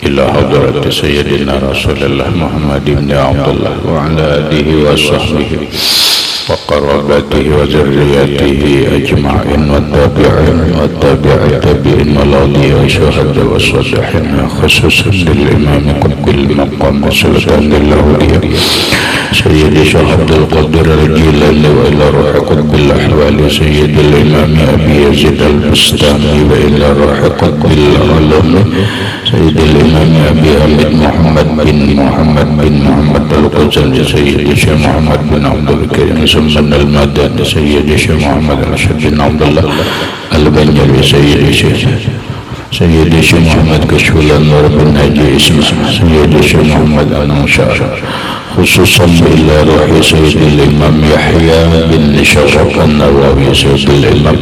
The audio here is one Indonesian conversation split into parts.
إلى حضرة سيدنا رسول الله محمد بن عبد الله وعلى آله وصحبه وقرابته وذريته أجمعين والتابعين والأولياء والشهداء والصالحين خصوصا للإمام قطب المقام سلطان الأولياء سيد شيخ عبد القادر الجيلاني وإلى روح قطب الأحوال سيد الإمام أبي يزيد البستاني وإلى روح قطب العلوم سيد الإمام أبي حميد محمد بن محمد الغزالي سيد الشيخ محمد بن عبد الكريم سمن المدد سيد الشيخ محمد رشيد بن عبد الله البنجلي سيد الشيخ محمد كشف الأنوار بن هاجي اسمه سيد الشيخ محمد الأنصار خصوصا إلى روح سيد الإمام يحيى بن شرف النووي سيد الإمام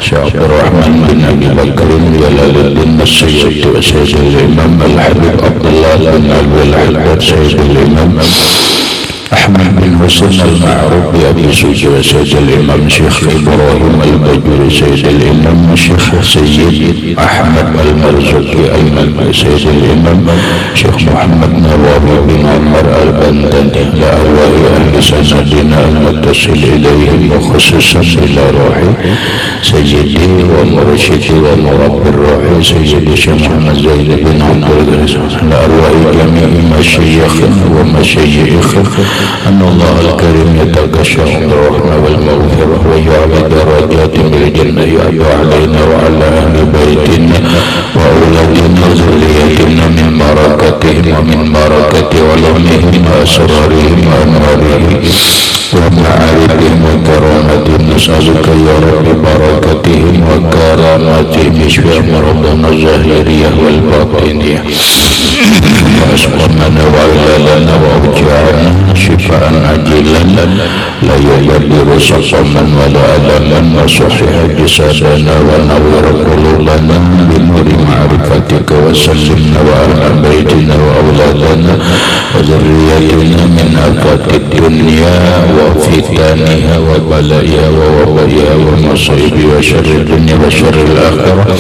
شيخ عبد الرحمن بن أبي بكر جلال الدين السيد وسيد الإمام الحبيب عبد الله بن أبي الحداد سيد الإمام أحمد بن حسين المعروف بأبي سوجي وسيد الإمام شيخ إبراهيم البجوري سيد الإمام شيخ سيد أحمد المرزوقي أيمن سيد الإمام شيخ محمد نواوي بن عمر البنداني لأرواح أهل سندنا المتصل إليهم وخصوصا إلى روحي سيدي ومرشدي ومربي الروح سيدي شيخ محمد زيد بن عبد العزيز لأرواح جميع مشايخنا ومشايخنا أن الله الكريم يتغشى بالرحمة والمغفرة ويعلى درجاتهم بالجنة يعلو علينا وعلى أهل بيتنا وأولادنا وذريتنا من بركتهم ومن بركة علومهم وأسرارهم وأنوارهم ومعارفهم وكرامتهم نسألك يا رب بركتهم وكرامتهم اشفع مرضنا الظاهرية والباطنية وأسقمنا وأولادنا وأوجاعنا شفاء عاجلا لا يغادر سقما ولا ألما وصحح جسدنا ونور قلوبنا بنور معرفتك وسلمنا وأهل بيتنا وأولادنا وذريتنا من آفات الدنيا وفتنها وبلائها ووبائها ومصائب وشر الدنيا وشر الآخرة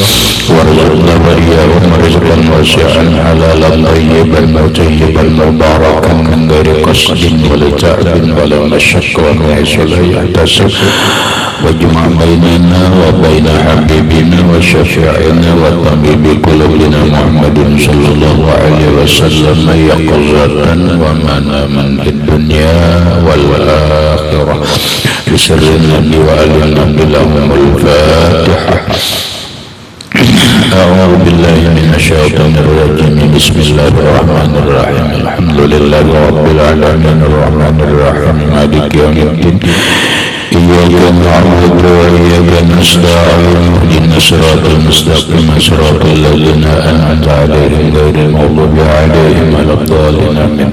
وارزقنا وإياهم رزقا واسعا حلالا طيبا وطيبا مباركا من غير قصد ولا تعب ولا مشق ومن حيث لا يحتسب واجمع بيننا وبين حبيبنا وشفيعنا وطبيب قلوبنا محمد صلى الله عليه وسلم يقظة ومناما في الدنيا والآخرة بسر النبي وآل النبي لهم الفاتحة. أعوذ بالله من الشيطان الرجيم بسم الله الرحمن الرحيم الحمد لله رب العالمين الرحمن الرحيم مالك يوم الدين إياك نعبد وإياك نستعين اهدنا الصراط المستقيم صراط الذين أنعمت عليهم غير المغضوب عليهم ولا الضالين آمين.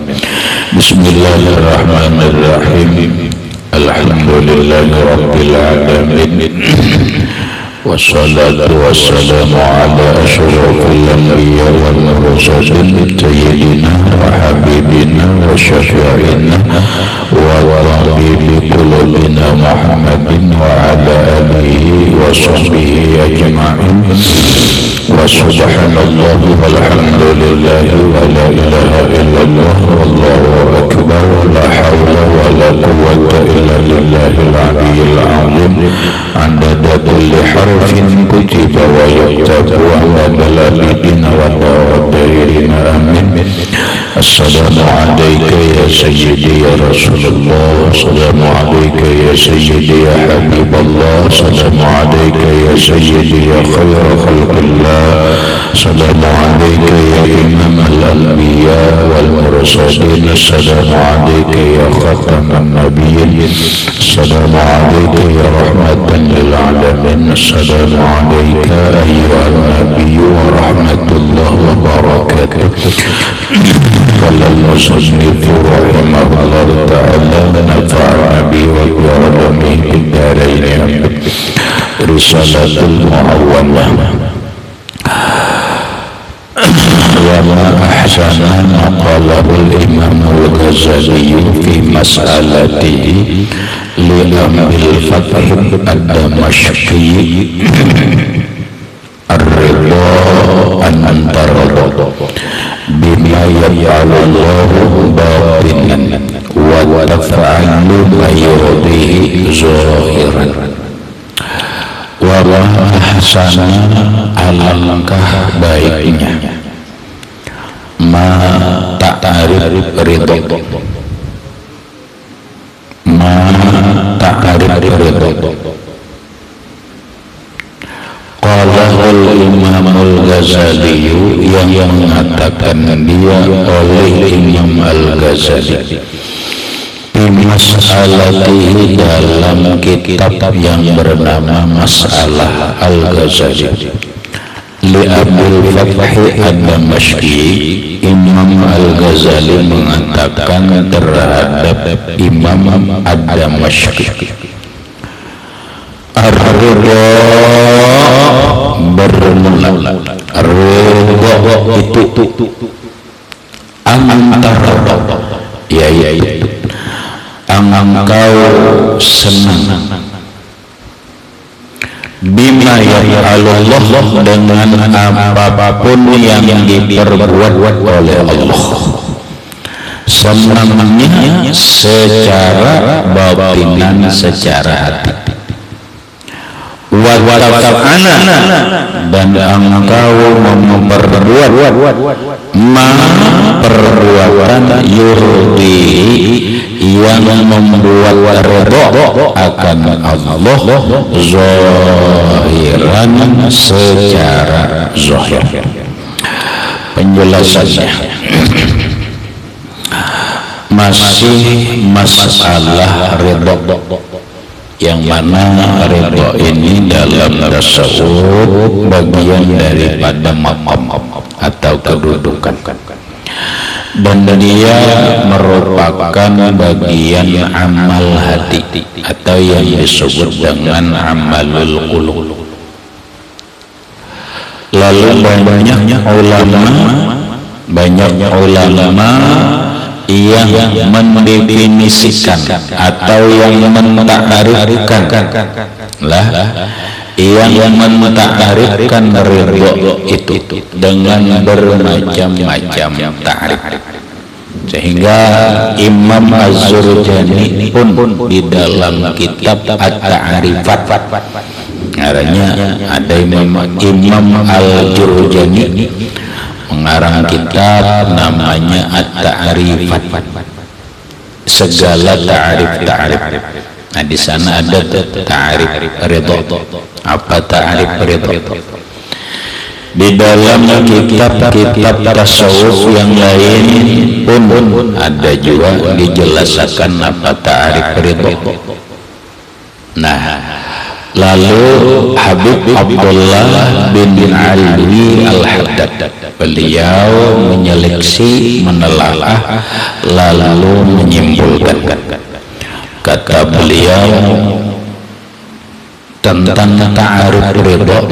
بسم الله الرحمن الرحيم الحمد لله رب العالمين والصلاة والسلام على أشرف الأنبياء والمرسلين سيدنا وحبيبنا وشفيعنا وطبيب قلوبنا محمد وعلى آله وصحبه أجمعين وسبحان الله والحمد لله ولا إله إلا الله والله أكبر ولا حول ولا قوة إلا بالله العلي العظيم عدد كل حرف كتب ويكتب وعدد الآبدين والطاهرين آمين. السلام عليك يا سيدي يا رسول الله السلام عليك يا سيدي يا حبيب الله السلام عليك يا سيدي يا خير خلق الله السلام عليك يا إمام الأنبياء والمرسلين السلام عليك يا خاتم النبيين السلام عليك يا رحمة للعالمين السلام عليك أيها النبي ورحمة الله وبركاته. قال المصنف رحمه الله تعالى نفعنا به وبعلمه في الدارين. رسالة المعونة wa ma ahsana ma qalahu al-Imam al-Ghazali fi mas'alatihi li amil fath ad-Damashqi ar-ridha an-tarad bima yaf'alullahu batinan wa taf'alu ma yurdihi zahiran. Wa ma ahsana, alangkah baiknya, ma ta'arif ridho, ma ta'arif ridho. Qalahul Imamul Ghazali, yang mengatakan dia oleh Imam Al-Ghazali Mas'alatihi, dalam kitab yang bernama Masalah Al-Ghazali, li Abul Fathi ad-Damashqi. Imam Al-Ghazali mengatakan terhadap Imam ad-Damashqi, ar-ridha bermula, ridha itu antara, yaitu engkau senang, bima yaf'alullah, dengan apapun yang diperbuat oleh Allah. Senangnya secara batinan, secara hati. Wa taf'ala, dan engkau memperbuat perbuatan yurdi, yang membuat ridha akan Allah, zahiran, secara zahir. Penjelasannya masih masalah ridha, yang mana ridha ini dalam tasawuf bagian daripada maqam atau kedudukan, dan dia merupakan bagian amal hati atau yang disebut dengan amalul qulub. Lalu banyak ulama yang mendefinisikan atau yang mentaarifkan yang mentaarifkan ridha itu dengan bermacam-macam ta'rif, sehingga Imam Az-Zurjani pun di dalam kitab At-Ta'rifat, ngaranya ada Imam Al-Jurjani mengarang kitab namanya At-Ta'rifat, segala ta'rif. Nah, di sana ada ta'rif ridha. Apa ta'rif ridha? Di dalam kitab-kitab tasawuf yang lain pun ada juga dijelaskan apa ta'rif ridha. Nah, lalu Habib Abdullah bin Alwi Al-Haddad, beliau menyeleksi, menelaah, lalu menyimpulkan. Kata beliau tentang ta'arif ridha,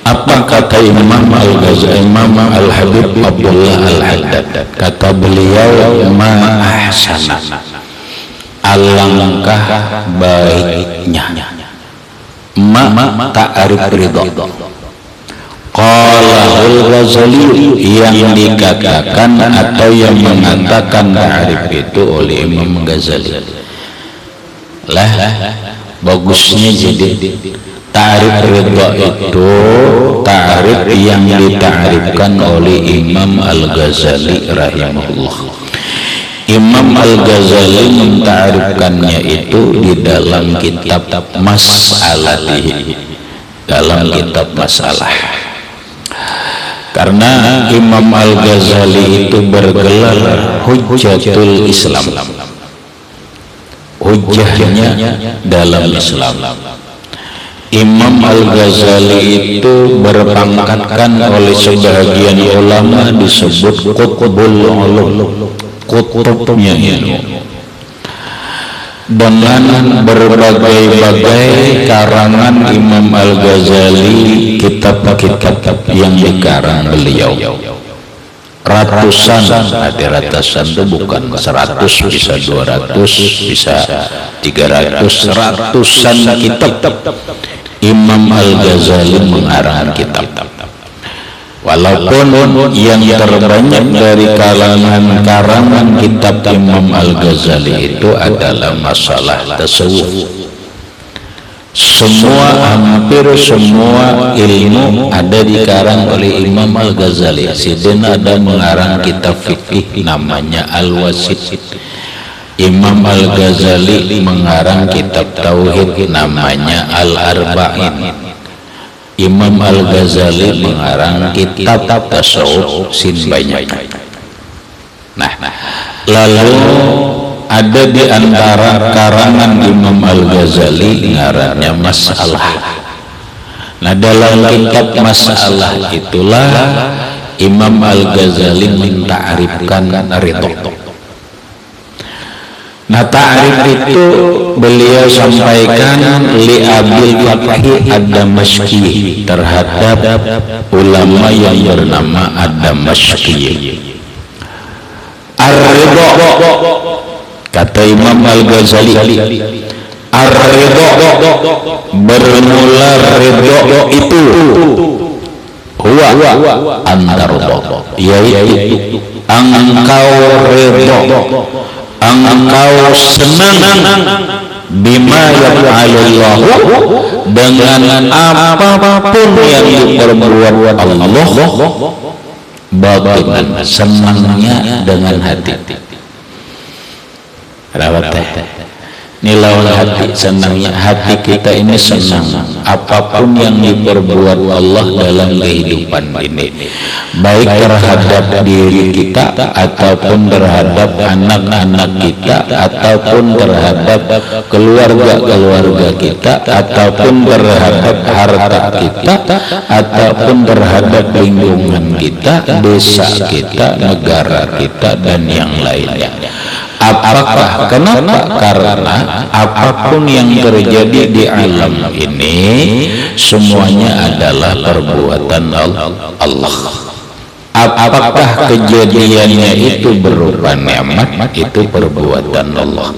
apa kata Imam Al-Ghazali, Imam Al-Habib Abdullah Al-Haddad? Kata beliau, ma ahsana, alangkah baiknya, ma ta'arif ridha. Qalahul Ghazali, yang dikatakan atau yang mengatakan ta'arif itu oleh Imam Ghazali. Lah, bagusnya jadi ta'rif ridha itu ta'rif yang dita'rifkan oleh Imam Al-Ghazali rahimahullah. Imam Al-Ghazali menta'rifkannya itu di dalam kitab Mas'alatihi, dalam kitab Masalah. Karena Imam Al-Ghazali itu bergelar Hujjatul Islam, hujjahnya dalam Islam. Imam Al-Ghazali itu berpangkatkan oleh sebagian ulama disebut qutbul ulum, kutubnya ilmu, dengan berbagai-bagai karangan Imam Al-Ghazali, kitab-kitab yang dikarang beliau ratusan, ada ratusan itu bukan 100, bisa 200, bisa 300, ratusan kitab Imam Al-Ghazali mengarang kitab. Walaupun yang terbanyak dari karangan kitab Imam Al-Ghazali itu adalah masalah tasawuf. Hampir semua ilmu ada dikarang oleh Imam Al-Ghazali. Sidin ada mengarang kitab fikih namanya Al-Wasit. Imam Al-Ghazali mengarang kitab tauhid namanya Al-Arba'in. Imam Al-Ghazali mengarang kitab tasawuf banyak. Nah, lalu ada di antara karangan Imam Al-Ghazali ngarannya Masalah. Nah, dalam kitab Masalah itulah Imam Al-Ghazali menta'rifkan ridho. Nah, ta'rif itu beliau sampaikan li Abil Fathi Ad-Damashqi terhadap ulama yang bernama Ad-Damashqi. Ar-ridho, kata Imam Al-Ghazali, ar-ridho, bermula ridho itu huwa antardo, yaitu engkau ridho, engkau senang bima yaf'alullah, dengan apapun yang diperbuat Allah, batinan, senangnya dengan hati. Rawat nilawan hati, senangnya hati kita ini senang apapun yang diperbuat Allah dalam kehidupan ini, baik terhadap diri kita ataupun terhadap anak-anak kita ataupun terhadap keluarga kita ataupun terhadap harta kita ataupun terhadap lingkungan kita, desa kita, negara kita dan yang lainnya. Apakah? Kenapa? Karena apapun yang terjadi di alam ini semuanya adalah perbuatan Allah. Apakah kejadiannya itu berupa nikmat, itu perbuatan Allah.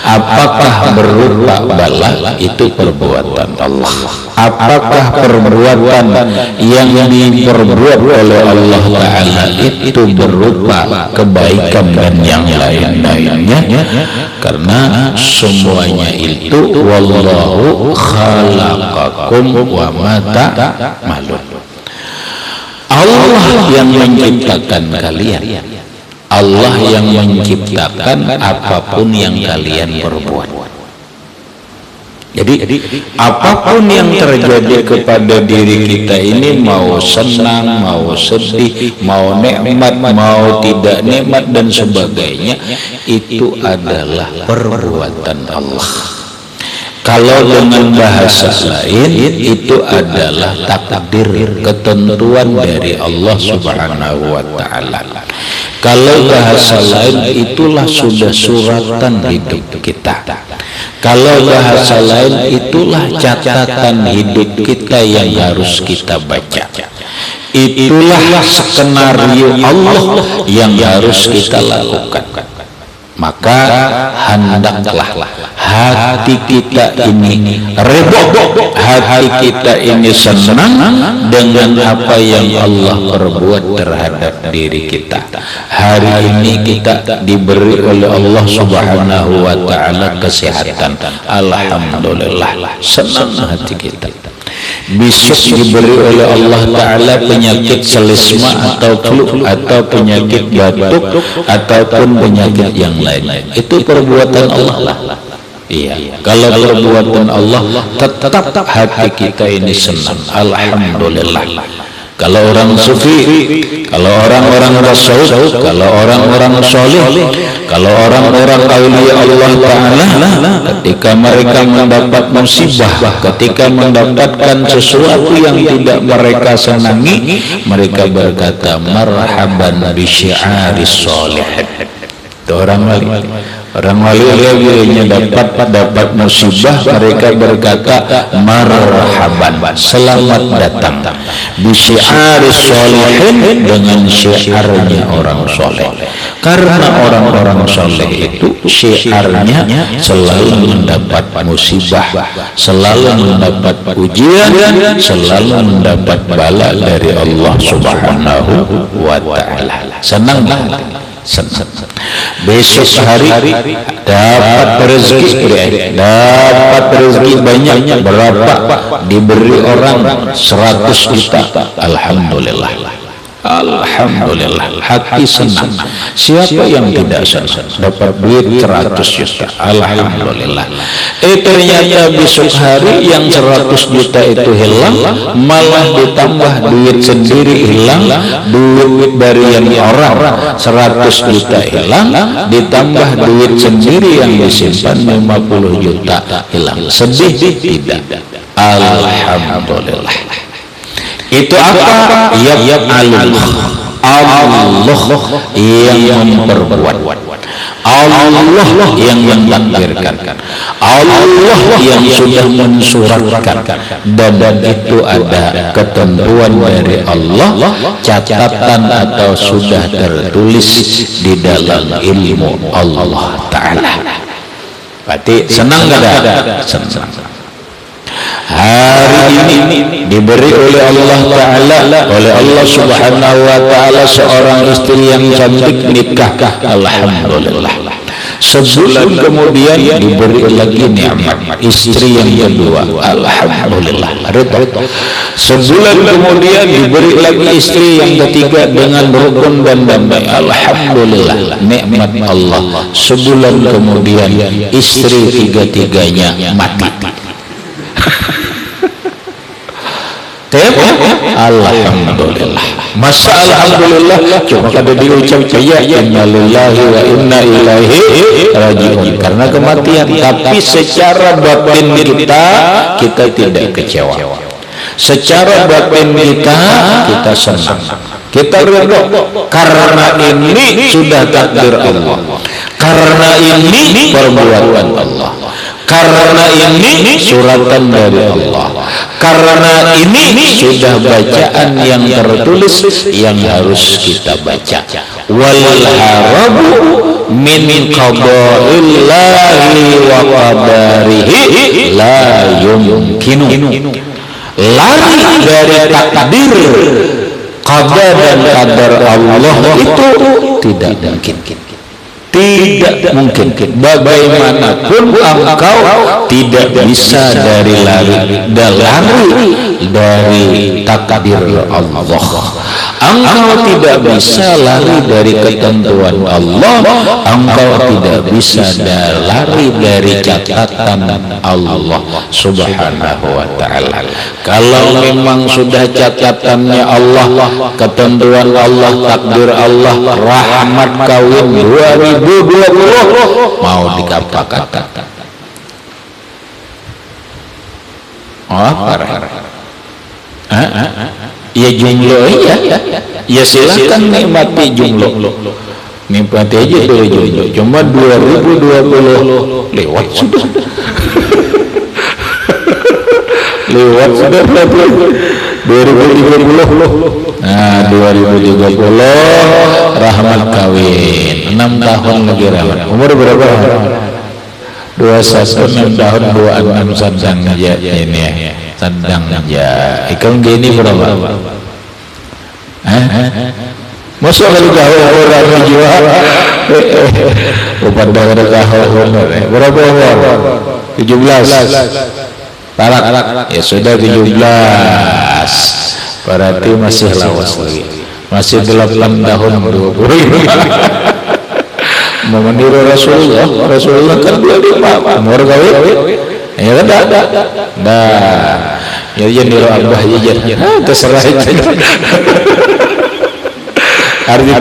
Apakah berupa bala, itu perbuatan Allah. Apakah perbuatan yang diperbuat oleh Allah Ta'ala itu berupa kebaikan dan yang lain-lainnya, karena semuanya itu wallahu khalaqakum wa ma ta'malun. Allah yang menciptakan kalian, Allah yang menciptakan apapun yang kalian perbuat. Jadi apapun yang terjadi kepada diri kita ini, mau senang, mau sedih, mau nikmat, mau tidak nikmat dan sebagainya, itu adalah perbuatan Allah. Kalau dengan bahasa lain itu adalah takdir, ketentuan dari Allah Subhanahu wa Ta'ala. Kalau bahasa lain itulah sudah suratan hidup kita. Kalau bahasa lain itulah catatan hidup kita yang harus kita baca. Itulah skenario Allah yang harus kita lakukan. Maka hendaklah hati kita ini ridho, hati kita ini senang dengan apa yang Allah perbuat terhadap diri kita. Hari ini kita diberi oleh Allah Subhanahu wa Ta'ala kesehatan, alhamdulillah, senang hati kita. Besok diberi oleh Allah Ta'ala penyakit selisma atau flu atau penyakit batuk ataupun penyakit yang lain, itu perbuatan Allah lah. Iya, kalau perbuatan Allah tetap hati kita ini senang, alhamdulillah. Kalau orang sufi, kalau orang-orang tasawuf, kalau orang-orang soleh, kalau orang-orang aulia Allah Ta'ala, ketika mereka mendapat musibah, ketika mendapatkan sesuatu yang tidak mereka senangi, mereka berkata marhaban bi syi'aris sholihin. Itu orang wali. Orang wali bila dapat musibah, mereka berkata marhaban, selamat datang, bi syi'aris sholihin, dengan syiarnya orang soleh. Karena orang-orang soleh itu syiarnya selalu mendapat musibah, selalu mendapat ujian, selalu mendapat bala dari Allah Subhanahu wa Ta'ala. Senang banget. Besok hari dapat rezeki, banyak. Berapa diberi orang 100 juta, alhamdulillah. Alhamdulillah, hati senang. Siapa yang tidak senang dapat duit 100 juta? Alhamdulillah. Ternyata besok hari yang 100 juta itu hilang, malah ditambah duit sendiri hilang, duit dari yang orang 100 juta hilang, ditambah duit sendiri yang disimpan 50 juta hilang. Sedih tidak? Alhamdulillah. Itu apa? Allah yang memperbuat, Allah yang mentakdirkan, Allah yang sudah mensuratkan, dan itu ada ketentuan dari Allah, catatan atau sudah tertulis di dalam ilmu Allah Ta'ala. Berarti senang gak ada? Senang. Hari ini diberi oleh Allah Ta'ala, oleh Allah Subhanahu wa Ta'ala, seorang istri yang cantik nikah, alhamdulillah. Sebulan kemudian diberi lagi nikmat istri yang kedua, alhamdulillah. Sebulan kemudian diberi lagi istri yang ketiga dengan rukun dan damai, alhamdulillah, nikmat Allah. Sebulan kemudian istri tiga-tiganya mati. Alhamdulillah. Masa alhamdulillah cuma kada diucap ya inna lillahi wa inna ilaihi rajiun, karena kematian. Tapi secara batin kita tidak kecewa. Secara batin kita senang, kita ridho, karena ini sudah takdir Allah, karena ini perbuatan Allah, karena ini suratan dari Allah, karena ini sudah bacaan yang tertulis yang harus kita baca. Wal harabu min qada'illahi wa qadarihi la yumkinu. Lari dari takdir, qada dan qadar Allah itu tidak mungkin. Tidak mungkin. Bagaimanapun engkau tidak bisa lari dari takdir Allah. Engkau tidak bisa lari dari ketentuan Allah. Engkau tidak bisa lari dari catatan Allah Subhanahu wa Ta'ala. Kalau memang sudah catatannya Allah, ketentuan Allah, takdir Allah, rahmat kawin 2020 mau dikatakan apa? Ya jumlah ya silakan nikmati jumlah, nikmati aja dulu jumlah. Cuma 2020 lewat sudah. Lewat sudah 2030. Nah, 2030 rahmat kawin 6 tahun lagi rahmat. Umur berapa? 21, 6 tahun 26 sedang aja ini ya. Sedang aja. Ikam gini berapa? Masa kali kau orang jiwa? Pada tahun berapa umur? 17. Talak. Ya sudah 17. Berarti masih lawas lagi. Masih 8 tahun 20. Mau meniru Rasulullah kan 25 umur kawin. Ya kan dah. Ya niru abah ya. Terserah itu. Arti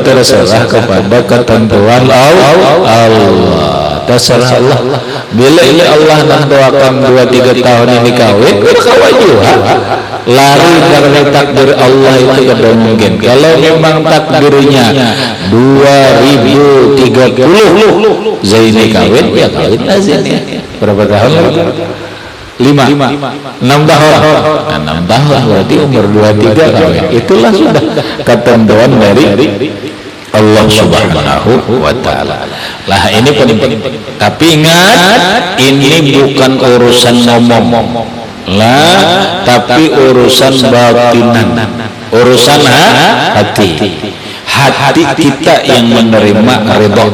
terserah kepada ketentuan Allah. Terserah Allah. Bila ini Allah nantikan 2-3 tahun ini kawin, kawin juga. Lari dari takdir Allah itu tidak mungkin. Kalau memang takdirnya 2030 Zaini kawin, ya kawin Zaini. Berapa tahun? 5, 6 tahun. 6 tahun berarti umur 23 kawin. Itulah sudah ketentuan dari Allah Subhanahu wa ta'ala. Lah ini penting. Tapi ingat, ini bukan urusan ngomong. Lah, tapi urusan batinan. Urusan hati. Hati kita yang menerima ridha.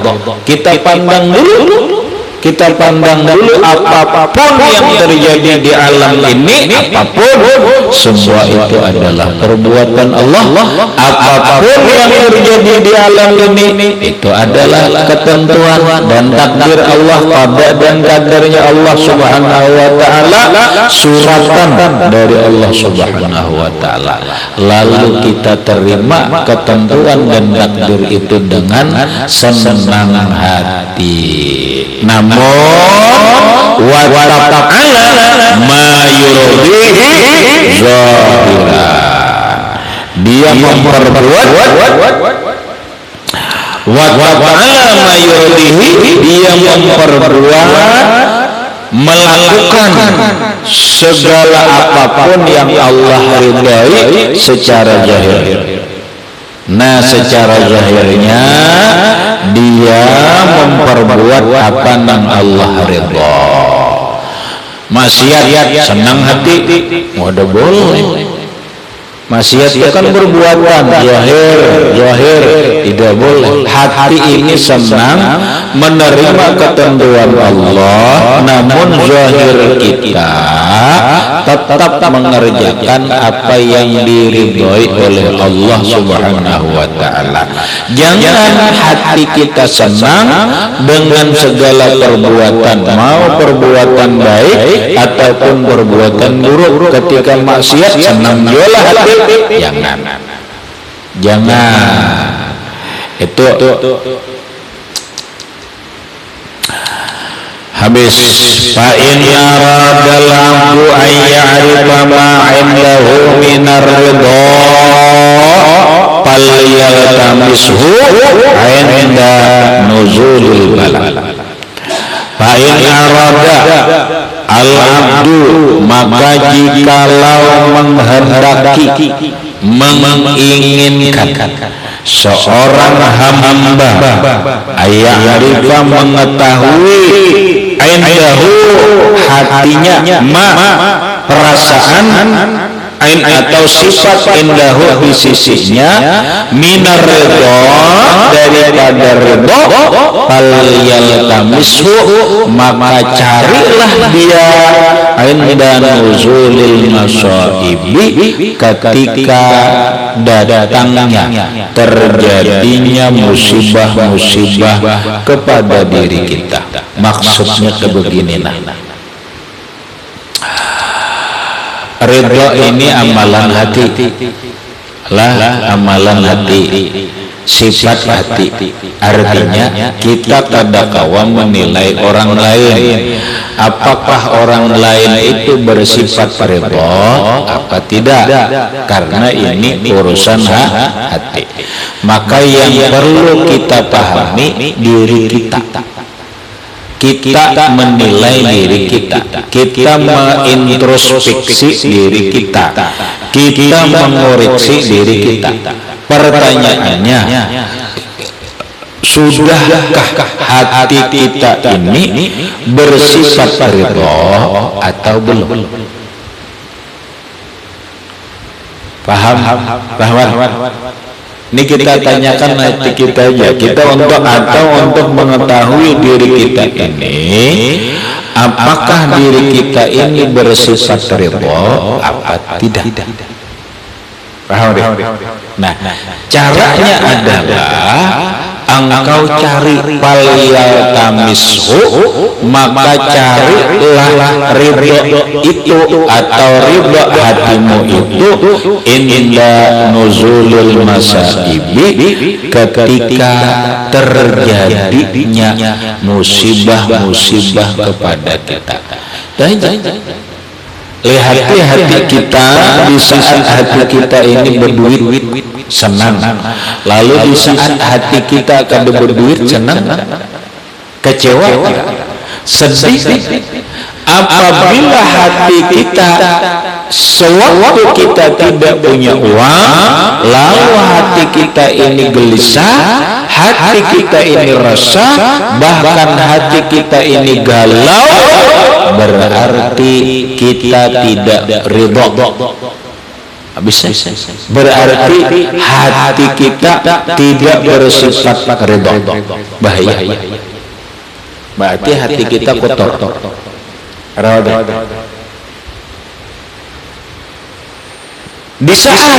Kita pandang dulu apapun yang terjadi di alam ini, apapun semua itu adalah perbuatan Allah. Apapun yang terjadi di alam ini itu adalah ketentuan dan takdir Allah, pada dan kadarnya Allah Subhanahu wa ta'ala, suratan dari Allah Subhanahu wa ta'ala. Lalu kita terima ketentuan dan takdir itu dengan senang hati. Namun wa ta'ala ma yurdihi zahira, dia memperbuat wa ta'ala ma yurdihi, dia memperbuat melakukan segala apapun yang Allah ridai secara zahir. Nah, secara zahirnya dia memperbuat apa yang Allah ridha. Maksiat senang hati, udah boleh. Maksiat itu kan perbuatan zahir tidak boleh. Hati ini senang menerima ketentuan Allah, namun zahir kita tetap mengerjakan apa yang diridhoi oleh Allah Subhanahu wa ta'ala. Jangan hati kita senang dengan segala perbuatan, mau perbuatan baik ataupun perbuatan buruk. Ketika maksiat senang jual hati, jangan itu habis. Fa in aradal abdu ay ya'rifa ma 'indahu minar ridha falyaltamishu 'inda nuzulil bala. Fa in arada al abdu, maka jikalau menghendaki, menginginkan seorang hamba aya'rifa, mengetahui indahu, hatinya, perasaan ain atau sifat indahu di sisinya, minar ridha, daripada ridha, fal yaltamishu, maka carilah dia inda nuzulil masaibi, ketika datangnya, terjadinya musibah-musibah kepada diri kita. Maksudnya begini, ridha ini amalan hati, amalan hati, sifat hati. Artinya kita kadang-kala menilai orang lain, apakah orang lain itu bersifat ridha apa tidak, karena ini urusan hati. Maka yang perlu kita pahami diri kita. Kita menilai diri kita, kita mengintrospeksi diri kita, kita mengoreksi diri kita. Pertanyaannya, sudahkah hati kita ini bersifat ridha atau belum? Paham? Ini kita tanyakan hati kita aja. Kita untuk mengetahui diri kita ini, apakah diri kita ini bersifat ridha apa tidak? Paham? Nah, caranya adalah engkau cari falyaltamishu, maka carilah ridho itu atau ridho hatimu itu inda nuzulil masaibi, ketika terjadinya musibah-musibah kepada kita. Lihat hati kita di saat hati kita ini berduit senang, lalu di saat hati kita akan berduit senang, kecewa, sedih. Apabila hati kita sewaktu kita tidak punya uang, lalu hati kita ini gelisah, hati kita ini resah, bahkan hati kita ini galau, berarti kita tidak ridho. Habis, berarti hati kita tidak bersifat ridho. Bahaya. Berarti hati kita kotor. Di saat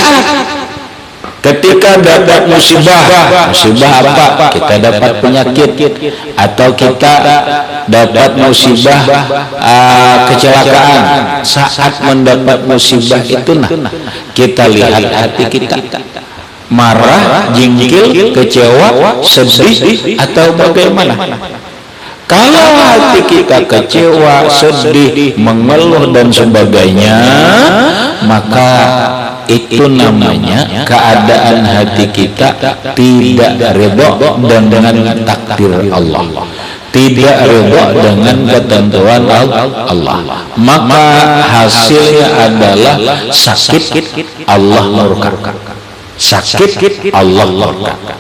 ketika dapat musibah apa? Kita dapat penyakit atau kita dapat musibah kecelakaan. Saat mendapat musibah itu kita lihat hati kita marah, jengkel, kecewa, sedih atau bagaimana? Kalau hati kita kecewa, sedih, mengeluh dan sebagainya, maka itu namanya keadaan hati kita tidak ridho dan dengan takdir Allah, tidak ridho dengan ketentuan Allah, maka hasilnya adalah sakit Allah murka. Sakit Allah murka.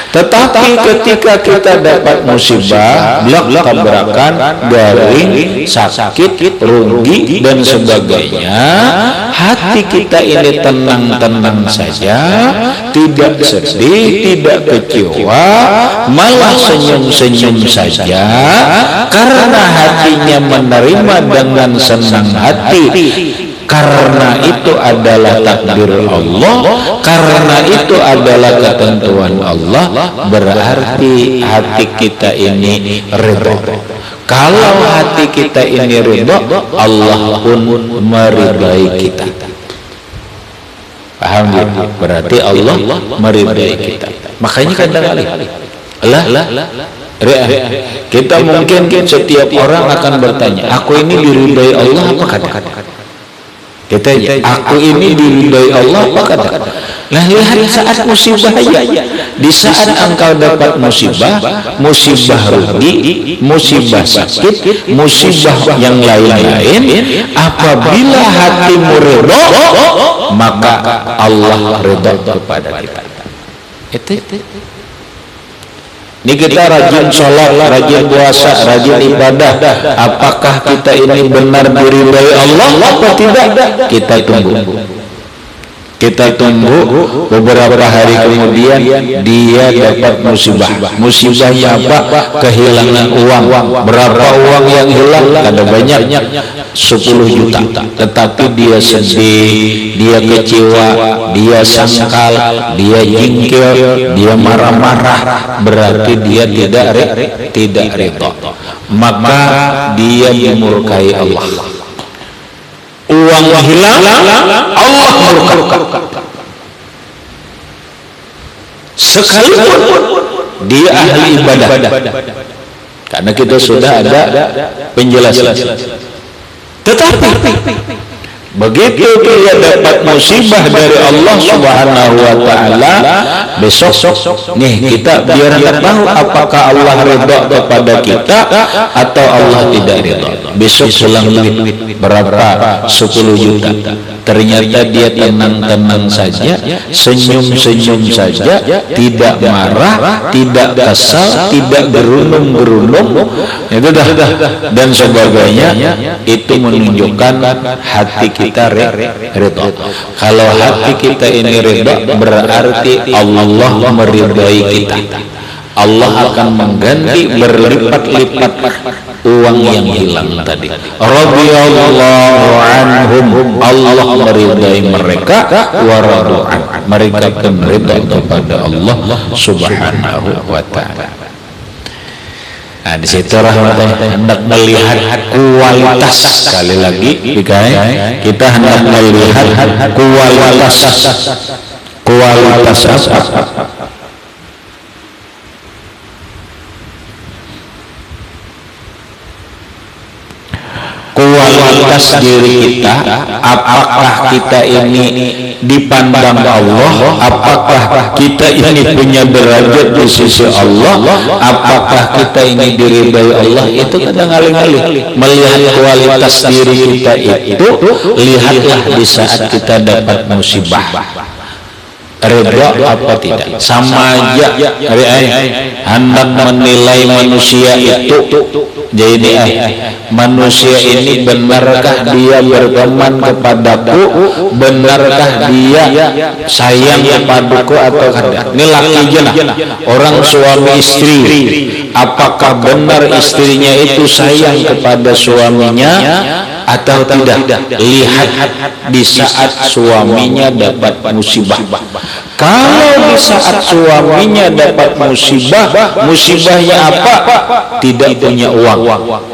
Tetapi ketika kita dapat musibah, tabrakan, garing, sakit, rugi dan sebagainya, hati kita ini tenang-tenang saja, tidak sedih, tidak kecewa, malah senyum-senyum saja, karena hatinya menerima dengan senang hati. Karena itu adalah takdir Allah, karena itu adalah ketentuan Allah, berarti hati kita ini ridho. Kalau hati kita ini ridho, Allah pun meridai kita. Paham ya? Berarti Allah meridai kita. Makanya kadang-kali kita mungkin setiap orang akan bertanya, aku ini diridai Allah apa kata? Kita aku ini diridai Allah apa kata? Nah, lihat saat musibah ya. Di saat engkau dapat musibah rugi, musibah sakit, musibah yang lain-lain, apabila hatimu ridho, maka Allah ridho kepada kita. Itu. Ini kita rajin sholat, rajin puasa, rajin ibadah. Apakah kita ini benar diridai Allah atau tidak? Kita tunggu beberapa hari kemudian dia dapat musibah. Musibahnya apa? Kehilangan uang. Berapa uang yang hilang? Ada banyak, 10 juta. Tetapi dia sedih, dia kecewa, dia sangkal, dia jengkel, dia marah-marah. Berarti dia tidak ridho. Maka dia dimurkai Allah. Uang hilang, Allah murka. Sekalipun dia ahli ibadah, karena kita sudah ada penjelasan. Tetapi begitu dia dapat musibah dari Allah Subhanahu wa taala, besok nih kita biar tahu apakah Allah ridha kepada kita atau Allah tidak ridha. Besok selang duit berapa? 10 juta. Ternyata dia tenang-tenang saja, senyum-senyum saja, tidak marah, tidak kesal, tidak gerunung-gerunung, itu dah dan sebagainya. Itu menunjukkan hati kita ridha. Kalau hati kita ini ridha, berarti Allah meridai kita. Allah akan mengganti berlipat-lipat uang yang hilang tadi. Radhiyallahu anhum, Allah meridai mereka, wa radu'an, mereka pun ridha kepada Allah Subhanahu wa taala. Nah, di situ rahmatnya hendak melihat kualitas, sekali lagi kita hendak melihat kualitas apa? Kualitas diri kita, apakah kita ini dipandang Allah, apakah kita ini punya derajat di sisi Allah, apakah kita ini diridai Allah. Itu kadang alih-alih melihat kualitas diri kita itu, lihatlah di saat kita dapat musibah, redha apa tidak. Sama aja hendak menilai manusia itu. Jadi manusia ini benarkah dia berteman kepadaku, benarkah dia sayang kepadaku atau tidak. Ini laki jenah, orang suami istri, apakah benar istrinya itu sayang kepada suaminya atau tidak. Lihat di saat suaminya dapat musibah. Kalau di saat suaminya dapat musibah, musibahnya apa? Tidak punya uang,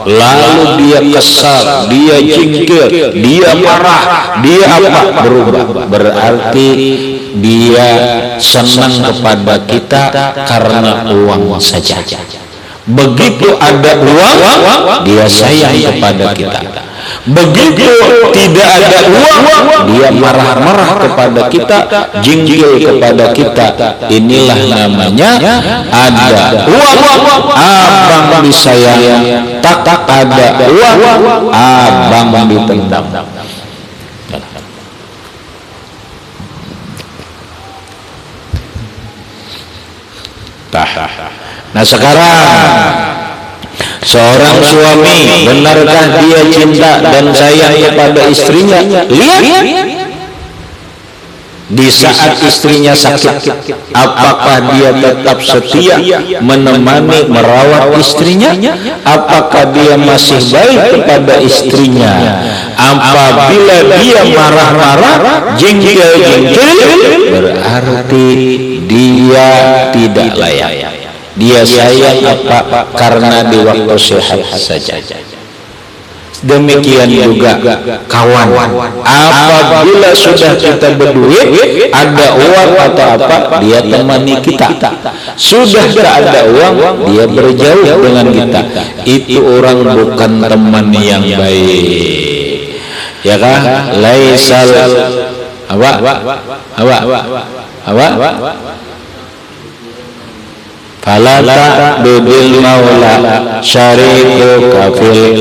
lalu dia kesal, dia jengkel, dia marah, dia apa? Berubah. Berarti dia senang kepada kita karena uang saja. Begitu ada uang, dia sayang kepada kita. Begitu tidak ada uang, dia marah-marah kepada kita, jengkel kepada kita. Inilah namanya ada uang, abang disayang. Tak ada uang, abang ditendang. Nah sekarang seorang suami, benarkah dia cinta dan sayang kepada istrinya? Lihat di saat istrinya sakit, apakah dia tetap setia menemani merawat istrinya? Apakah dia masih baik kepada istrinya? Apabila dia marah-marah, jengkel-jengkel, berarti dia tidak layak. Dia sayang apa? Karena di waktu sehat saja. Demikian juga kawan, apabila sudah kita berduit, ada uang atau apa, dia temani kita. Sudah tidak ada uang, dia berjauh dengan kita. Itu orang bukan teman yang baik, ya kan? Laisal falata bil maula syariku kafil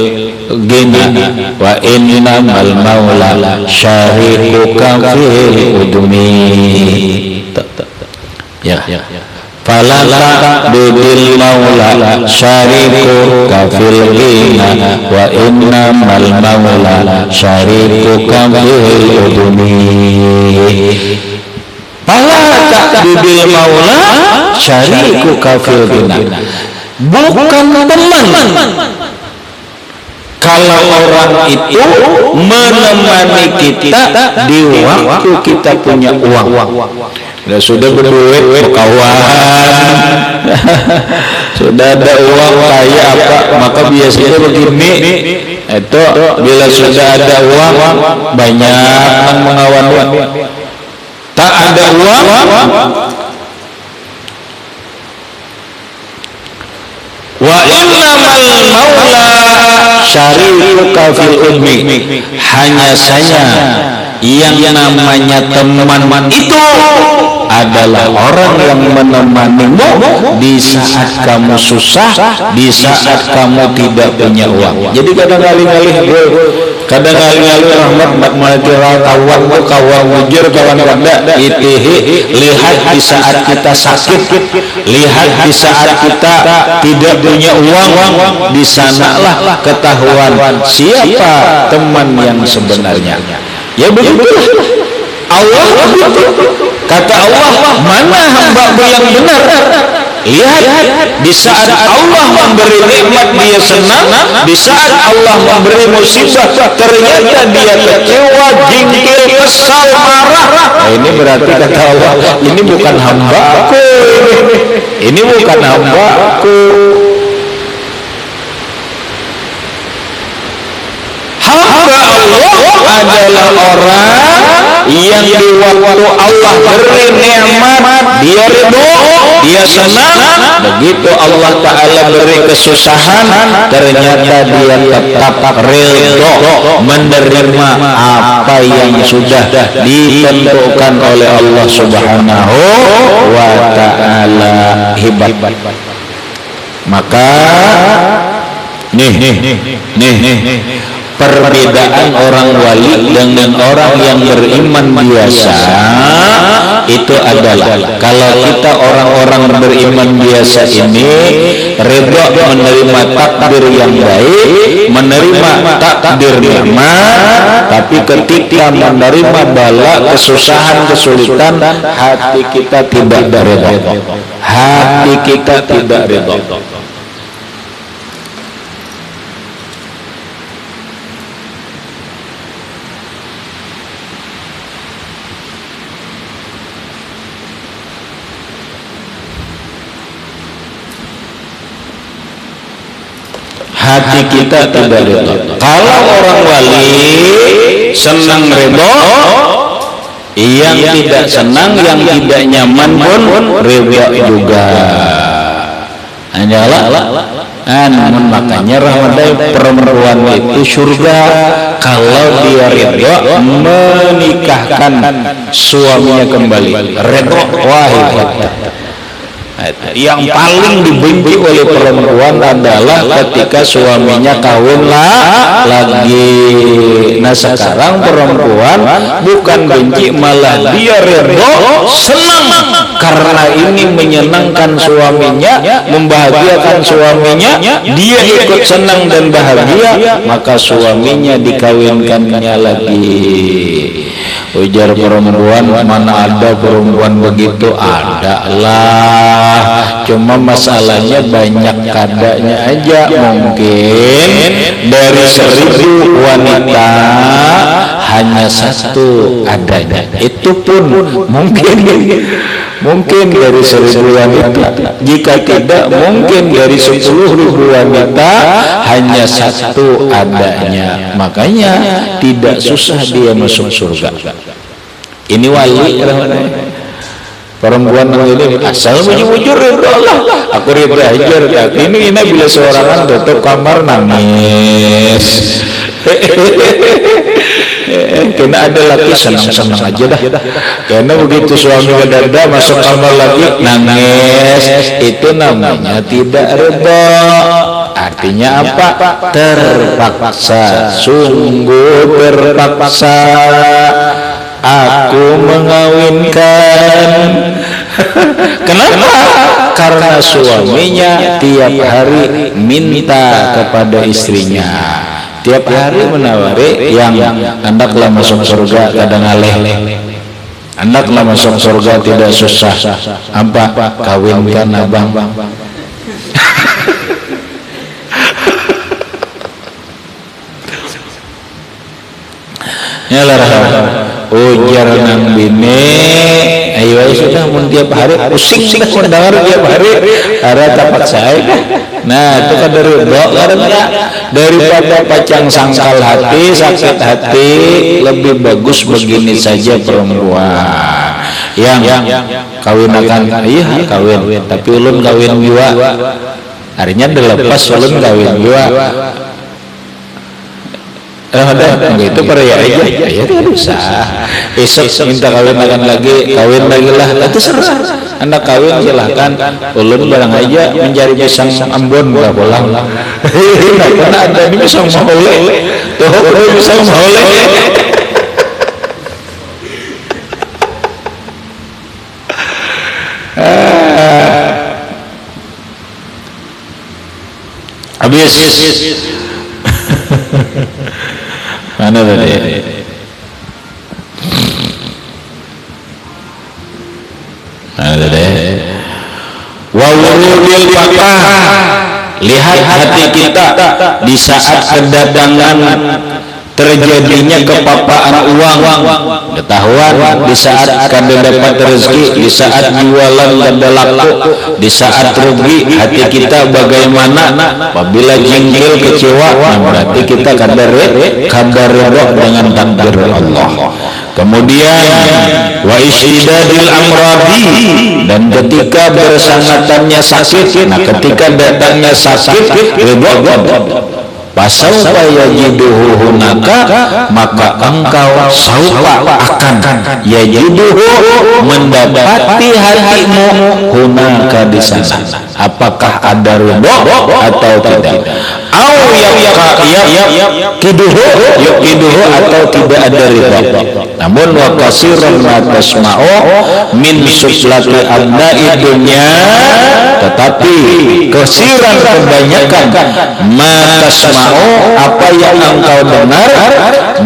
gina wa innamal maula syariku kafil udumi. Ya, falata bil maula syariku kafil gina wa innamal maula syariku kafil udumi. Falata bil maula syariku kafil gina, bukan teman. Kalau orang itu menemani kita di waktu kita punya uang, sudah berduit kawan, sudah ada uang kaya apa, maka biasanya begini. Itu bila sudah ada uang, banyak yang mengawal. Tak ada uang, wa innamal maula syariku kafil ummi, hanya saja yang namanya teman itu adalah orang yang menemanimu di saat kamu susah, di saat kamu tidak punya uang. Jadi kadang-kadang rahmat kawan mujur kawan wanda itihi, lihat di saat kita sakit, lihat di saat kita tidak punya uang, di sanalah ketahuan siapa teman yang sebenarnya. Ya begitu Allah begitu. Kata Allah, mana hamba yang benar? Lihat, di saat Allah memberi nikmat dia senang, di saat Allah memberi musibah ternyata dia kecewa, jengkel, kesal, marah. Nah, ini berarti kata Allah, ini bukan hambaku, ini bukan hambaku. Hamba Allah adalah orang yang di waktu Allah beri nikmat dia ridho, dia senang. Begitu Allah Ta'ala beri kesusahan, ternyata dia tetap ridho menerima apa yang sudah ditentukan oleh Allah Subhanahu wa Ta'ala. Hebat. Maka nih perbedaan orang wali dengan orang yang beriman biasa itu adalah, kalau kita orang-orang beriman biasa ini ridho menerima takdir yang baik, menerima takdir nikmat, tapi ketika menerima bala, kesusahan, kesulitan, hati kita tidak ridho, hati kita tidak ridho. Hati kita tidak ridho. Kalau orang wali senang ridho, yang tidak senang, yang tidak nyaman pun ridho juga. Hanyalah, namun makanya Ramadhan perempuan itu surga kalau dia ridho menikahkan suaminya kembali. Ridho, wahai yang paling dibenci oleh perempuan adalah ketika suaminya kawin lagi. Nah sekarang perempuan bukan benci, malah dia ridho, senang karena ini menyenangkan suaminya, membahagiakan suaminya, dia ikut senang dan bahagia, maka suaminya dikawinkannya lagi. Ujar perempuan, mana ada perempuan begitu? Ada lah, cuma masalahnya banyak kadanya aja. Mungkin dari 1000 wanita hanya 1 adanya, itu pun mungkin dari 1000 wanita. Jika tidak, mungkin dari 10.000 wanita hanya 1 adanya. Makanya tidak susah dia masuk surga. Ini wali perempuan ini asal bujur-bujur ridho Allah, aku ridho aja. Tapi ini bila seorang tutup kamar nangis. Kena ada laki senang-senang aja dah. Karena begitu suami kedada masuk kamar lagi nangis, itu namanya tidak ridho. Artinya apa? Terpaksa, sungguh terpaksa aku mengawinkan. Kenapa? Karena suaminya tiap hari minta kepada istrinya, tiap hari menawari yang hendaklah masuk surga kadang aleh, hendaklah masuk surga tidak susah. Apa? Kawinkan abang. Ya lah, ujar nang bini, ayo sudah mun tiap hari pusing mendengar tiap hari ada tapak saya. Nah itu kan dari ridho, karena daripada pacang sangkal hati, sakit hati, lebih bagus begini saja perempuan yang kawin akan, iya kawin, tapi ulun kawin jiwa, harinya dilepas ulun kawin jiwa. Itu peraya aja, ya tidak usah. Besok minta kawin akan lagi, kawin lagi lah. Itu serah. Anda kawin silahkan. Ulun barang aja mencari pisang Ambon nggak pulang. Karena ada ini pisang mahole. Tuh pisang mahole. Habis. Mana tadi? Mana tadi? Wa Mekah, lihat hati kita di saat kedatangan terjadinya kepapaan uang, ketahuan di saat kada dapat rezeki, di saat jualan kada laku, di saat rugi, hati kita bagaimana? Apabila jengkel kecewa, berarti kita kada redha dengan takdir Allah. Kemudian wa istidadil amradi, dan ketika bersangatannya sakit, nah ketika datangnya sakit ridha pasaufa yajiduhu hunaka, maka engkau saufa akan yajiduhu mendapati hatimu hunaka di sana. Apakah ada ridha atau tidak? Au yaqiduhu atau tidak ada ridha. Namun wa kasiran ma tasma'u min suslati abna'i dunya, tetapi kesiran kebanyakan ma tasma'u apa yang engkau dengar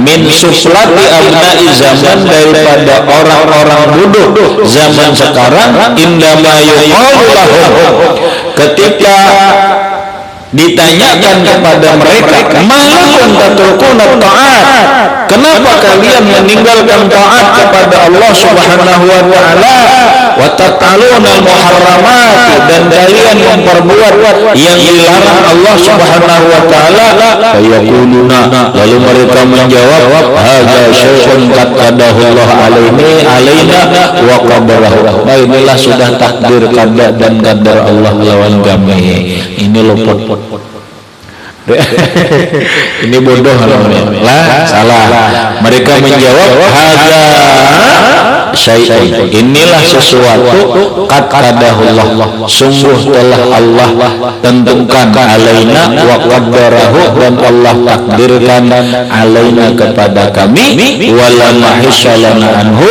min suslati abna'i zaman, daripada orang-orang bodoh zaman sekarang, indama yuqalu lahum, ketika ditanyakan kepada mereka, malakum tatrukuna ta'at, kenapa kalian meninggalkan taat kepada Allah Subhanahu wa taala, wa taqaluna al-muharramat, dan kalian memperbuat yang dilarang Allah Subhanahu wa taala. Fayaquluna, lalu mereka menjawab, hadza syai'un qad qadahu Allah alaina wa qadarahu, inilah sudah takdir qada dan qadar Allah lawan kami. Ini luput. Ini bodoh lah, salah. Mereka menjawab, hadza syai'un, inilah sesuatu qad qadahullah, sungguh telah Allah tentukan, alaina wa qaddarahu, dan Allah takdirkan alaina kepada kami, wala mahisalana anhu,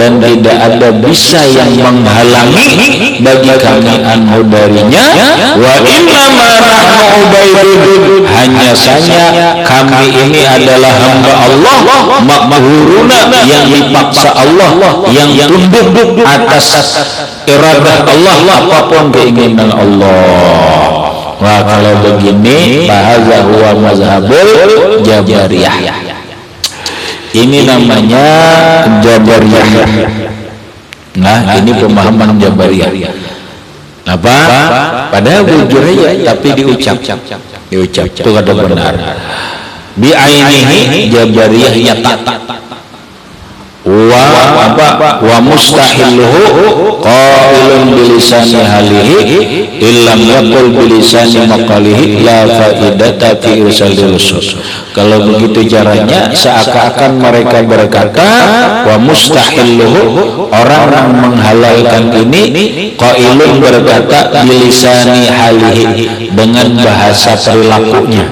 dan tidak ada bisa yang menghalangi bagi kami anhu darinya. Wa inna ma nahnu ubaidun, hanya saja kami ini adalah hamba Allah, makhuruna, yang dipaksa Allah, yang tunduk atas iradah Allah, apapun keinginan Allah. Wah, kalau begini bahasa huwa mazhabul Jabariyah. Ini namanya Jabariyah. Nah, ini pemahaman Jabariyah. Apa? Padahal bujur aja, tapi diucap itu kada benar. Bi ainihi Jabariyah nyata. Wa mustahiluhu qailun bilisani halihi illam yaqul bilisani maqalihi la faidata fi irsalil rusul. Kalau begitu caranya, seakan-akan mereka berkata wa mustahiluhu, orang yang menghalalkan ini, qailun berkata bilisani halihi, dengan bahasa perilakunya,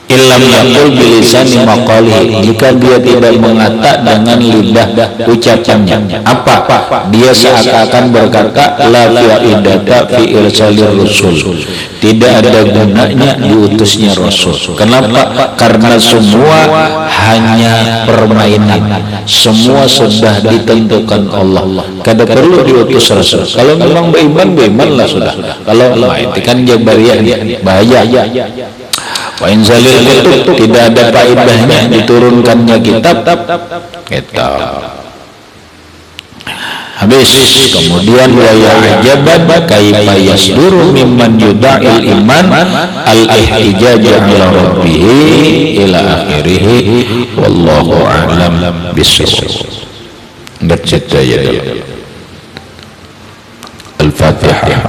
illam yaqul bilisani maqalihi, jika dia tidak mengata dengan lidah ucapannya. Apa? Dia seakan-akan berkata la faidata fi irsalir rusul, tidak ada gunanya diutusnya rasul. Kenapa? Karena semua hanya permainan, semua sudah ditentukan Allah, kada perlu diutus rasul. Kalau memang beriman lah sudah. Kalau itu kan Jabariyah, bahaya. Wa inzalil kutub, tidak ada faedahnya diturunkannya kitab. Habis. Kemudian wa ya'jaban kaifa yasduru mimman yuda'il iman al-ihtijaj 'ala rabbih ila akhirih, wallahu a'lam bissawab. Al-Fatihah.